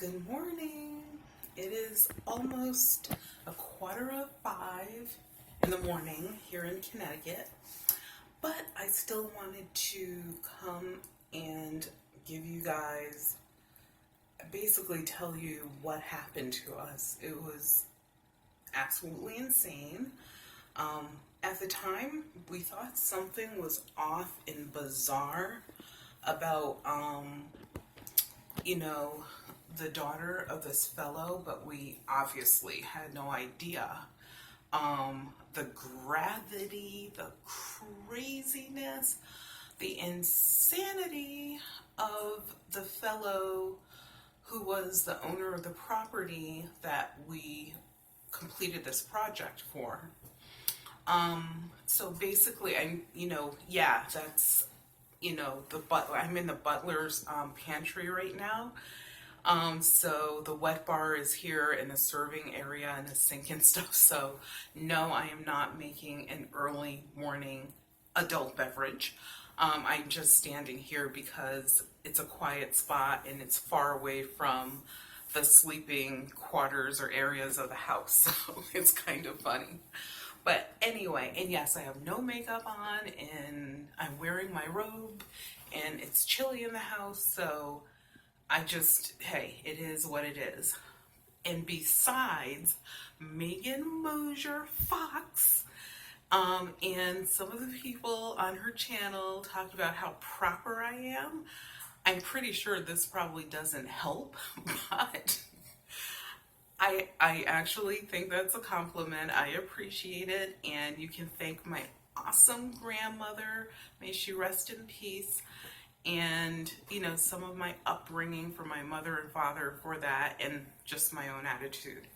Good morning. It is almost 4:45 in the morning here in Connecticut, but I still wanted to come and give you guys, basically tell you what happened to us. It was absolutely insane. At the time, we thought something was off and bizarre about, the daughter of this fellow, but we obviously had no idea. The gravity, the craziness, the insanity of the fellow who was the owner of the property that we completed this project for. So basically, that's, the butler. I'm in the butler's pantry right now. So the wet bar is here in the serving area and the sink and stuff. So no, I am not making an early morning adult beverage. I'm just standing here because it's a quiet spot and it's far away from the sleeping quarters or areas of the house. So it's kind of funny. But anyway, and yes, I have no makeup on and I'm wearing my robe and it's chilly in the house. So hey, it is what it is. And besides, Megan Mosier Fox and some of the people on her channel talked about how proper I am. I'm pretty sure this probably doesn't help, but I actually think that's a compliment. I appreciate it, and you can thank my awesome grandmother, may she rest in peace, and some of my upbringing for my mother and father for that, and just my own attitude.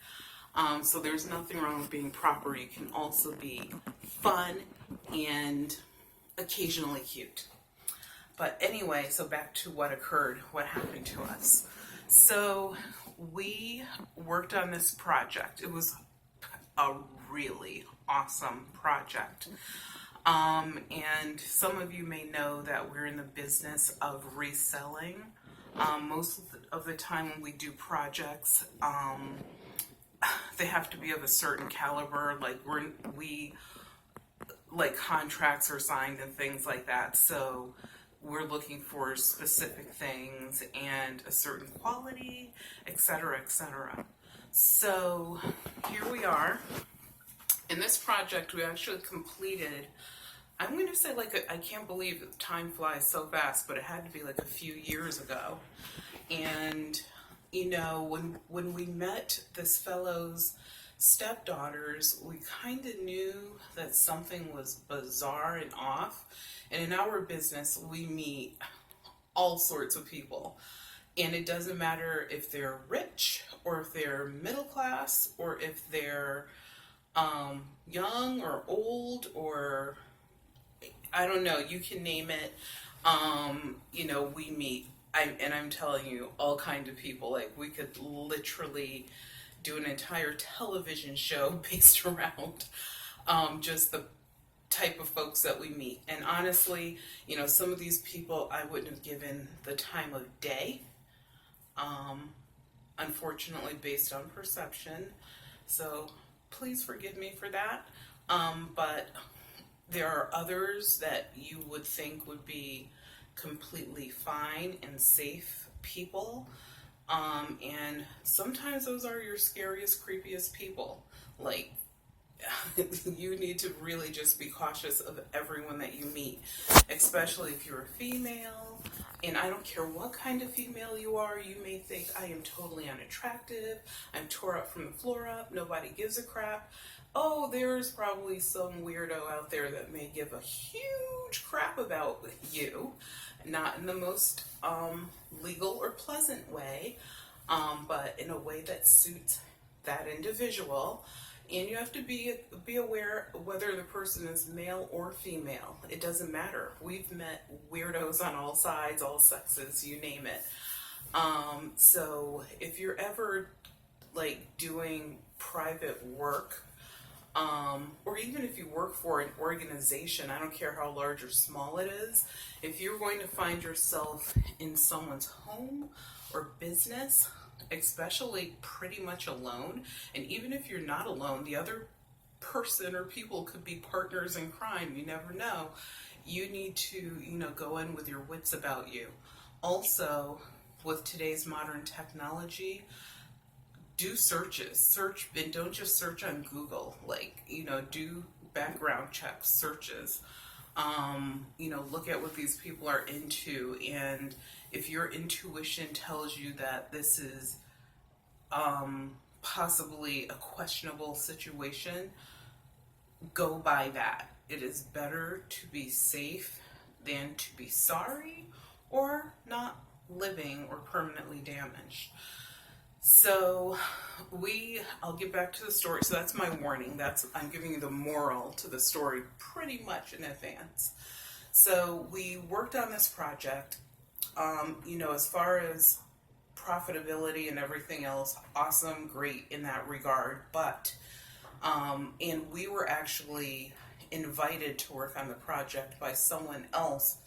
So there's nothing wrong with being proper. You can also be fun and occasionally cute. But anyway, so back to what occurred, what happened to us. So we worked on this project. It was a really awesome project. And some of you may know that we're in the business of reselling. Most of the time when we do projects, they have to be of a certain caliber, like contracts are signed and things like that. So we're looking for specific things and a certain quality, etc., etc. So here we are. In this project, we actually completed, I'm going to say I can't believe time flies so fast, but it had to be like a few years ago. And, when we met this fellow's stepdaughters, we kind of knew that something was bizarre and off. And in our business, we meet all sorts of people. And it doesn't matter if they're rich or if they're middle class or if they're young or old or I don't know, you can name it. We meet. I'm telling you, all kinds of people. Like, we could literally do an entire television show based around just the type of folks that we meet. And honestly, some of these people I wouldn't have given the time of day, unfortunately, based on perception. So please forgive me for that. But there are others that you would think would be completely fine and safe people. And sometimes those are your scariest, creepiest people. Like, you need to really just be cautious of everyone that you meet, especially if you're a female. And I don't care what kind of female you are, you may think I am totally unattractive, I'm tore up from the floor up, nobody gives a crap. Oh, there's probably some weirdo out there that may give a huge crap about you, not in the most legal or pleasant way, but in a way that suits that individual. And you have to be aware whether the person is male or female. It doesn't matter. We've met weirdos on all sides, all sexes, you name it. So if you're ever doing private work, or even if you work for an organization, I don't care how large or small it is, if you're going to find yourself in someone's home or business, especially pretty much alone. And even if you're not alone, the other person or people could be partners in crime. You never know. You need to, go in with your wits about you. Also, with today's modern technology, do searches. And don't just search on Google. Do background checks, searches. Look at what these people are into, and if your intuition tells you that this is possibly a questionable situation, go by that. It is better to be safe than to be sorry or not living or permanently damaged. So I'll get back to the story. So that's my warning. I'm giving you the moral to the story pretty much in advance. So we worked on this project, as far as profitability and everything else, awesome, great in that regard. But, and we were actually invited to work on the project by someone else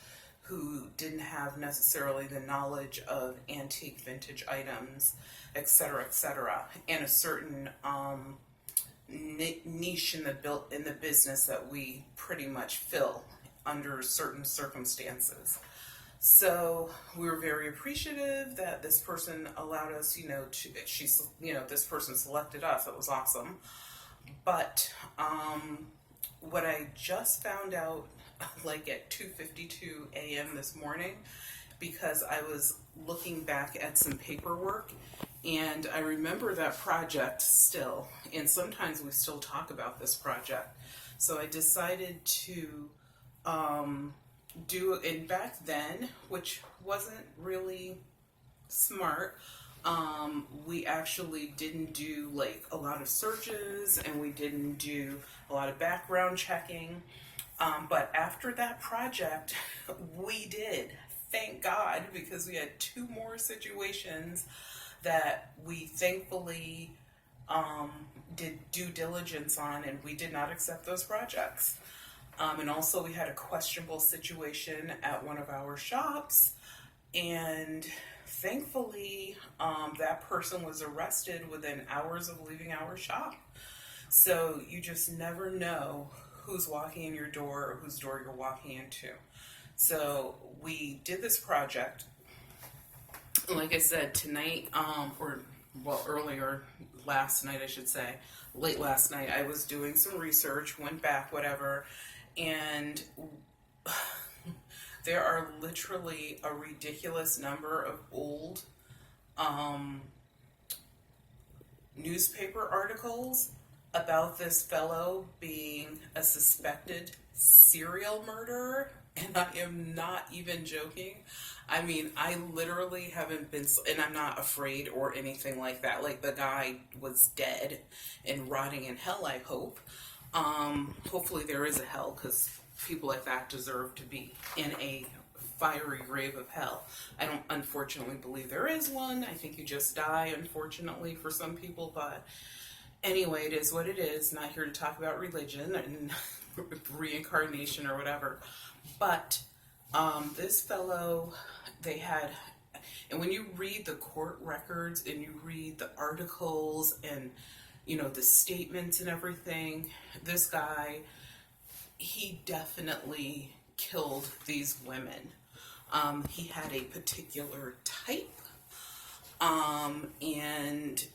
who didn't have necessarily the knowledge of antique vintage items, etc., and a certain niche in the business that we pretty much fill under certain circumstances. So we were very appreciative that this person allowed us, this person selected us. It was awesome. But what I just found out, at 2:52 a.m. this morning, because I was looking back at some paperwork, and I remember that project still, and sometimes we still talk about this project. So I decided to do it, and back then, which wasn't really smart, we actually didn't do a lot of searches, and we didn't do a lot of background checking. But after that project, we did. Thank God, because we had 2 more situations that we thankfully did due diligence on, and we did not accept those projects. And also we had a questionable situation at one of our shops, and thankfully that person was arrested within hours of leaving our shop. So you just never know who's walking in your door or whose door you're walking into. So we did this project. Like I said, tonight, earlier, last night I should say, late last night, I was doing some research, went back, whatever, and there are literally a ridiculous number of old newspaper articles about this fellow being a suspected serial murderer, and I am not even joking. I mean, I literally haven't been, and I'm not afraid or anything like that. The guy was dead and rotting in hell, I hope. Hopefully there is a hell, because people like that deserve to be in a fiery grave of hell. I don't unfortunately believe there is one. I think you just die, unfortunately, for some people, but anyway, it is what it is. Not here to talk about religion and reincarnation or whatever. But this fellow, they had, and when you read the court records and you read the articles and, the statements and everything, this guy, he definitely killed these women. He had a particular type, and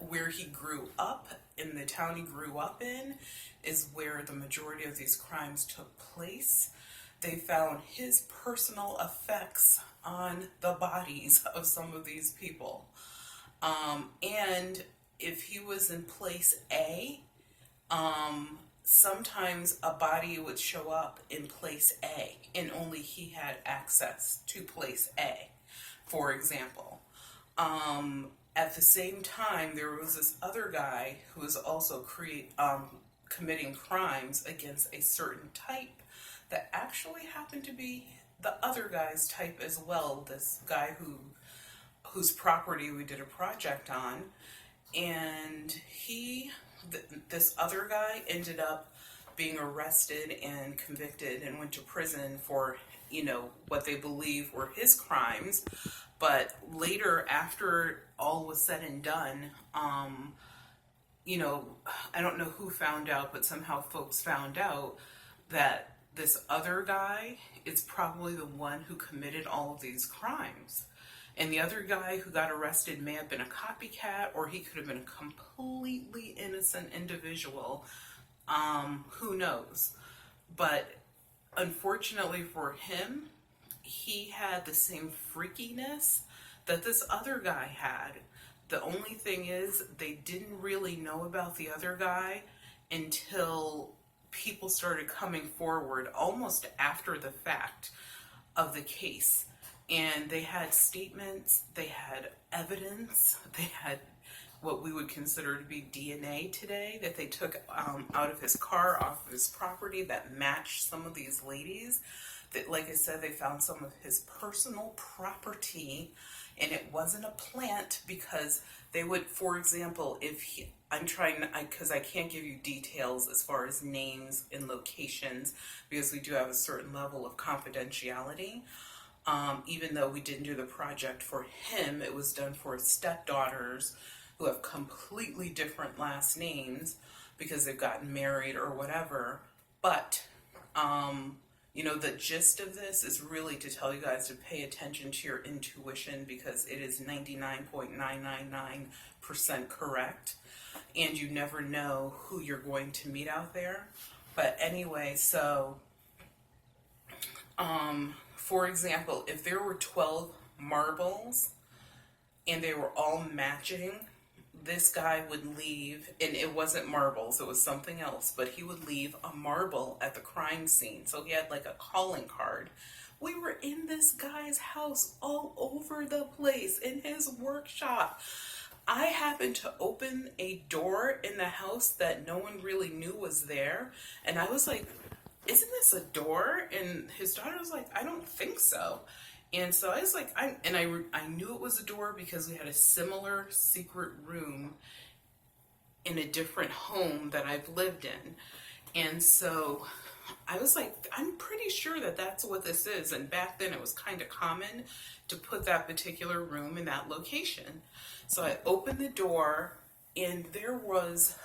where he grew up, in the town he grew up in, is where the majority of these crimes took place. They found his personal effects on the bodies of some of these people. And if he was in place A, sometimes a body would show up in place A, and only he had access to place A, for example. At the same time, there was this other guy who was also committing crimes against a certain type that actually happened to be the other guy's type as well. This guy whose property we did a project on, and this other guy ended up being arrested and convicted and went to prison for you know, what they believe were his crimes. But later, after all was said and done, you know, I don't know who found out, but somehow folks found out that this other guy is probably the one who committed all of these crimes. And the other guy who got arrested may have been a copycat, or he could have been a completely innocent individual. Who knows? But unfortunately for him, he had the same freakiness that this other guy had. The only thing is, they didn't really know about the other guy until people started coming forward almost after the fact of the case. And they had statements, they had evidence, they had what we would consider to be DNA today that they took out of his car, off of his property, that matched some of these ladies. That, like I said, they found some of his personal property, and it wasn't a plant, because they would, for example, if he, because I can't give you details as far as names and locations, because we do have a certain level of confidentiality. Even though we didn't do the project for him, it was done for his stepdaughters, who have completely different last names because they've gotten married or whatever. But, you know, the gist of this is really to tell you guys to pay attention to your intuition, because it is 99.999% correct. And you never know who you're going to meet out there. But anyway, so, for example, if there were 12 marbles and they were all matching, this guy would leave, and it wasn't marbles, it was something else, but he would leave a marble at the crime scene. So he had like a calling card. We were in this guy's house all over the place, in his workshop. I happened to open a door in the house that no one really knew was there, and I was like, isn't this a door? And his daughter was like, I don't think so. And so I was like, I knew it was a door because we had a similar secret room in a different home that I've lived in. And so I was like, I'm pretty sure that that's what this is. And back then it was kind of common to put that particular room in that location. So I opened the door, and there was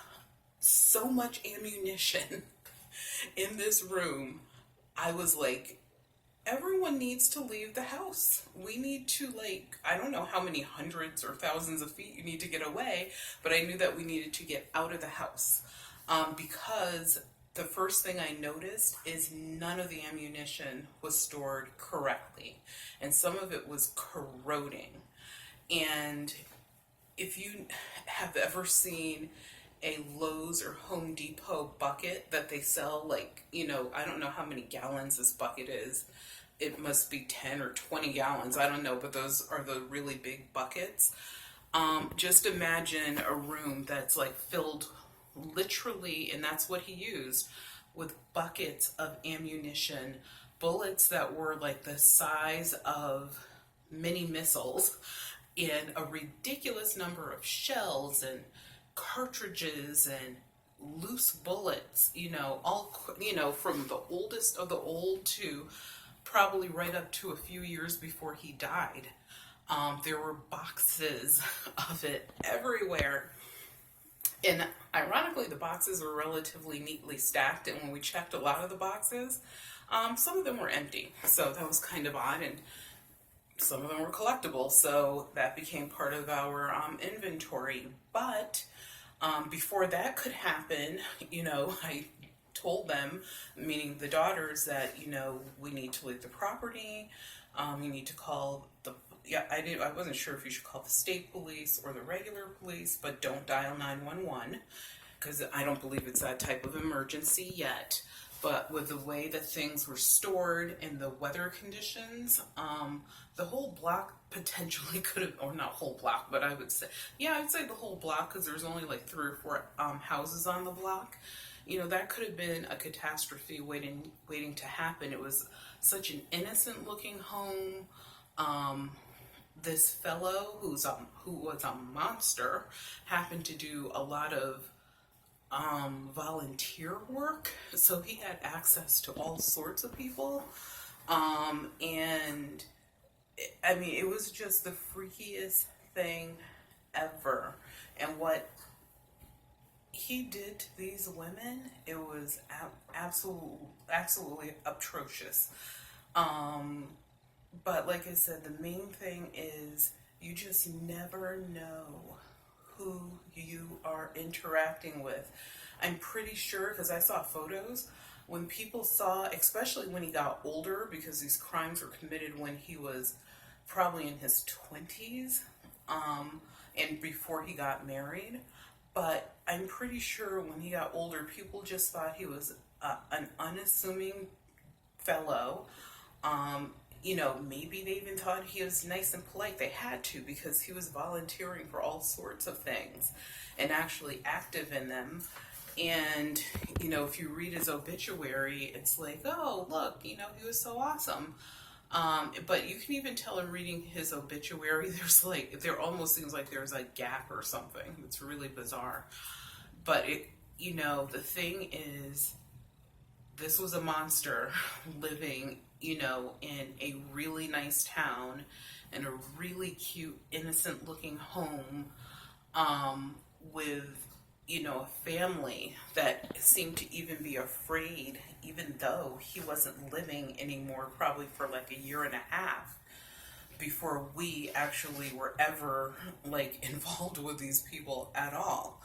so much ammunition in this room. I was like, everyone needs to leave the house. We need to, like, I don't know how many hundreds or thousands of feet you need to get away, but I knew that we needed to get out of the house, because the first thing I noticed is none of the ammunition was stored correctly, and some of it was corroding. And if you have ever seen a Lowe's or Home Depot bucket that they sell, like, you know, I don't know how many gallons this bucket is. It must be 10 or 20 gallons. I don't know, but those are the really big buckets. Just imagine a room that's like filled literally, and that's what he used, with buckets of ammunition, bullets that were like the size of mini missiles, and a ridiculous number of shells and cartridges and loose bullets, you know, all, you know, from the oldest of the old to probably right up to a few years before he died. There were boxes of it everywhere. And ironically, the boxes were relatively neatly stacked, and when we checked a lot of the boxes, some of them were empty. So that was kind of odd, and some of them were collectible, so that became part of our inventory. But before that could happen, you know, I told them, meaning the daughters, that, you know, we need to leave the property. You need to call the, I wasn't sure if you should call the state police or the regular police, but don't dial 911, because I don't believe it's that type of emergency yet. But with the way that things were stored and the weather conditions, the whole block potentially could have, or not whole block, but I would say, yeah, I'd say the whole block, because there's only like 3 or 4 houses on the block. You know, that could have been a catastrophe waiting to happen. It was such an innocent looking home. This fellow who was a monster happened to do a lot of volunteer work, so he had access to all sorts of people. And I mean, it was just the freakiest thing ever. And what he did to these women, it was absolutely atrocious. But like I said, the main thing is you just never know who you are interacting with. I'm pretty sure, because I saw photos, when people saw, especially when he got older, because these crimes were committed when he was probably in his 20s, and before he got married. But I'm pretty sure when he got older, people just thought he was an unassuming fellow. Maybe they even thought he was nice and polite. They had to, because he was volunteering for all sorts of things and actually active in them. And, if you read his obituary, it's like, oh, look, he was so awesome. But you can even tell in reading his obituary, there almost seems like there's a gap or something. It's really bizarre. But the thing is, this was a monster living, in a really nice town, in a really cute, innocent looking home, with, a family that seemed to even be afraid, even though he wasn't living anymore, probably for like a year and a half before we actually were ever involved with these people at all.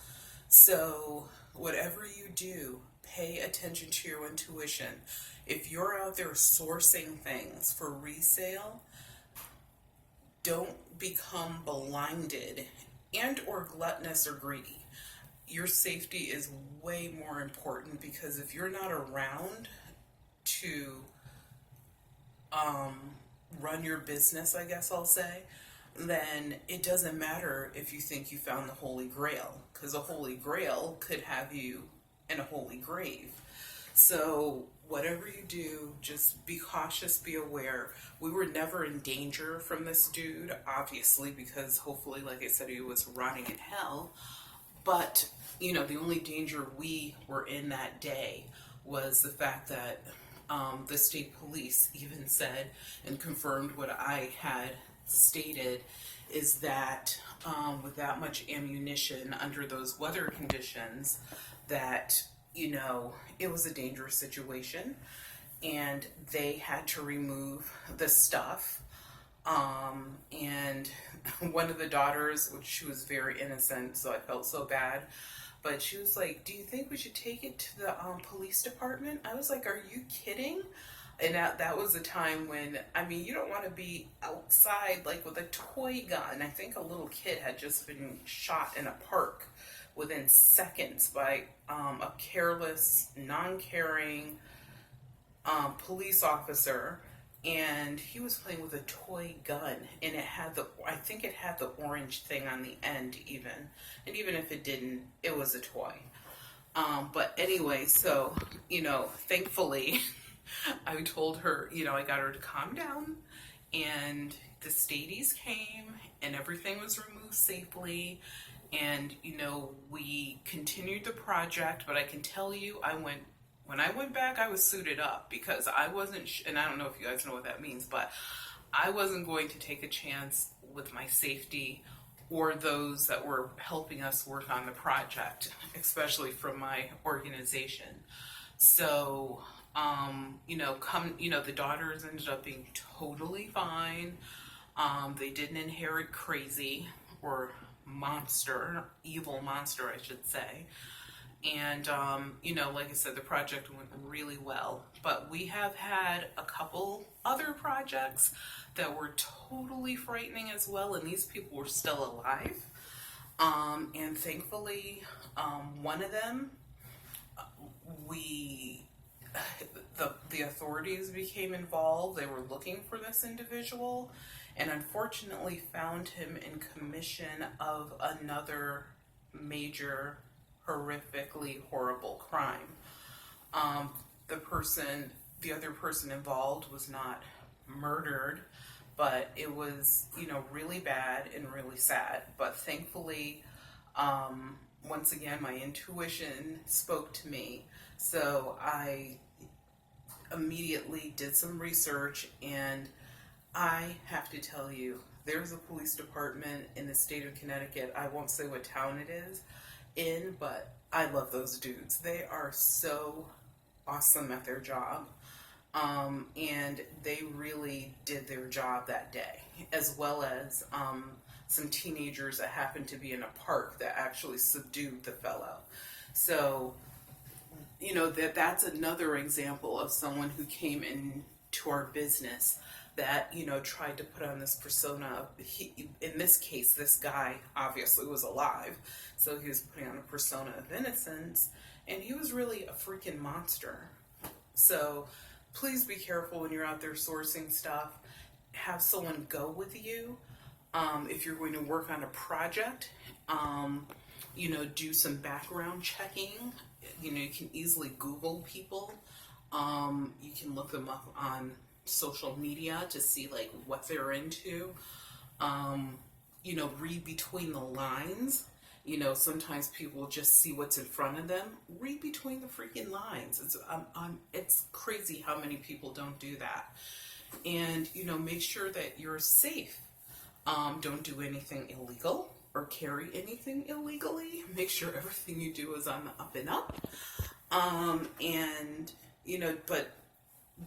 So whatever you do, pay attention to your intuition. If you're out there sourcing things for resale, don't become blinded and or gluttonous or greedy. Your safety is way more important, because if you're not around to run your business, I guess I'll say, then it doesn't matter if you think you found the Holy Grail, because a Holy Grail could have you in a holy grave. So whatever you do, just be cautious, be aware. We were never in danger from this dude, obviously, because hopefully, like I said, he was rotting in hell. But, the only danger we were in that day was the fact that the state police even said and confirmed what I had stated, is that with that much ammunition under those weather conditions, that, it was a dangerous situation, and they had to remove the stuff. And one of the daughters, which she was very innocent, so I felt so bad, but she was like, do you think we should take it to the police department? I was like, are you kidding? And that was a time when, you don't want to be outside with a toy gun. I think a little kid had just been shot in a park within seconds by a careless, non-caring police officer. And he was playing with a toy gun, and I think it had the orange thing on the end even. And even if it didn't, it was a toy. But anyway, so, thankfully, I told her, I got her to calm down, and the stadies came, and everything was removed safely. And, we continued the project, but I can tell you, when I went back, I was suited up, because I wasn't, and I don't know if you guys know what that means, but I wasn't going to take a chance with my safety or those that were helping us work on the project, especially from my organization. So, the daughters ended up being totally fine. They didn't inherit crazy or evil monster, I should say. And, like I said, the project went really well. But we have had a couple other projects that were totally frightening as well, and these people were still alive. And thankfully, one of them, the authorities became involved. They were looking for this individual, and unfortunately found him in commission of another major, horrifically horrible crime. The other person involved was not murdered, but it was, really bad and really sad. But thankfully, once again, my intuition spoke to me. So I immediately did some research, and I have to tell you, there's a police department in the state of Connecticut. I won't say what town it is in, but I love those dudes. They are so awesome at their job. And they really did their job that day, as well as some teenagers that happened to be in a park that actually subdued the fellow. So, you know, that's another example of someone who came into our business that, you know, tried to put on this persona. In this case, this guy obviously was alive, so he was putting on a persona of innocence, and he was really a freaking monster. So please be careful when you're out there sourcing stuff. Have someone go with you. If you're going to work on a project, you know, do some background checking. You know, you can easily Google people. You can look them up on social media to see like what they're into. You know, read between the lines. You know, sometimes people just see what's in front of them. Read between the freaking lines. It's crazy how many people don't do that. And, you know, make sure that you're safe. Don't do anything illegal or carry anything illegally. Make sure everything you do is on the up and up. And, you know, but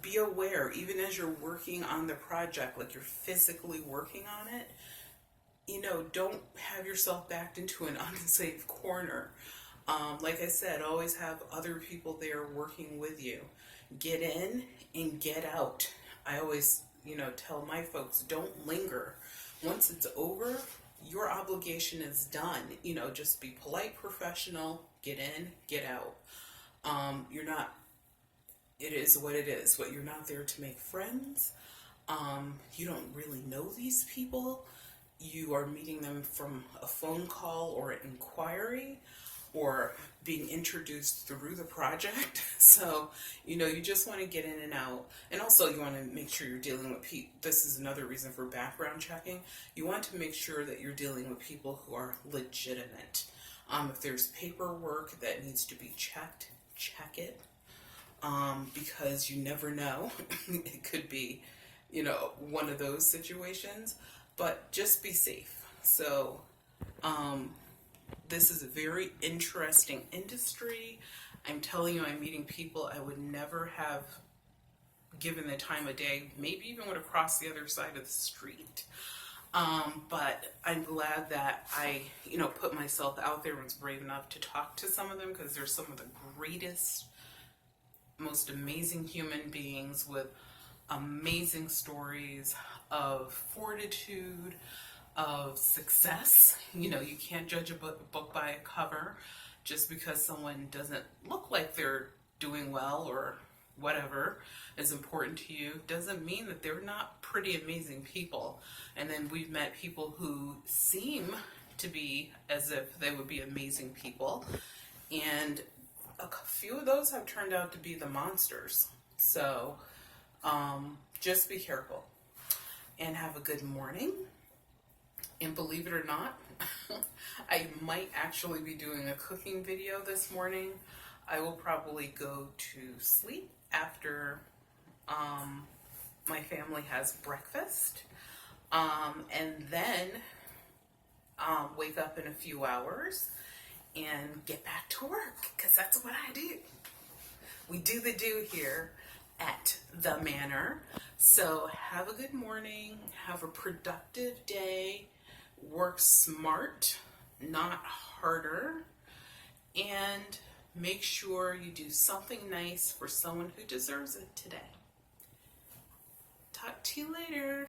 be aware, even as you're working on the project, like you're physically working on it, you know, don't have yourself backed into an unsafe corner. Like I said, always have other people there working with you. Get in and get out. I always, you know, tell my folks, don't linger. Once it's over, your obligation is done. You know, just be polite, professional, get in, get out. You're not, it is what it is, but you're not there to make friends. You don't really know these people. You are meeting them from a phone call or an inquiry or being introduced through the project. So, you know, you just want to get in and out. And also you want to make sure you're dealing with people. This is another reason for background checking. You want to make sure that you're dealing with people who are legitimate. If there's paperwork that needs to be checked, check it. Because you never know. It could be, you know, one of those situations. But just be safe. So, this is a very interesting industry. I'm telling you, I'm meeting people I would never have given the time of day, maybe even would have crossed the other side of the street. But I'm glad that I, you know, put myself out there and was brave enough to talk to some of them, because they're some of the greatest, most amazing human beings with amazing stories of fortitude, of success. You know, you can't judge a book by a cover. Just because someone doesn't look like they're doing well or whatever is important to you doesn't mean that they're not pretty amazing people. And then we've met people who seem to be as if they would be amazing people, and a few of those have turned out to be the monsters. So just be careful and have a good morning. And believe it or not, I might actually be doing a cooking video this morning. I will probably go to sleep after my family has breakfast, and then wake up in a few hours and get back to work, because that's what I do. We do the do here at the Manor. So have a good morning, have a productive day, work smart, not harder, and make sure you do something nice for someone who deserves it today. Talk to you later.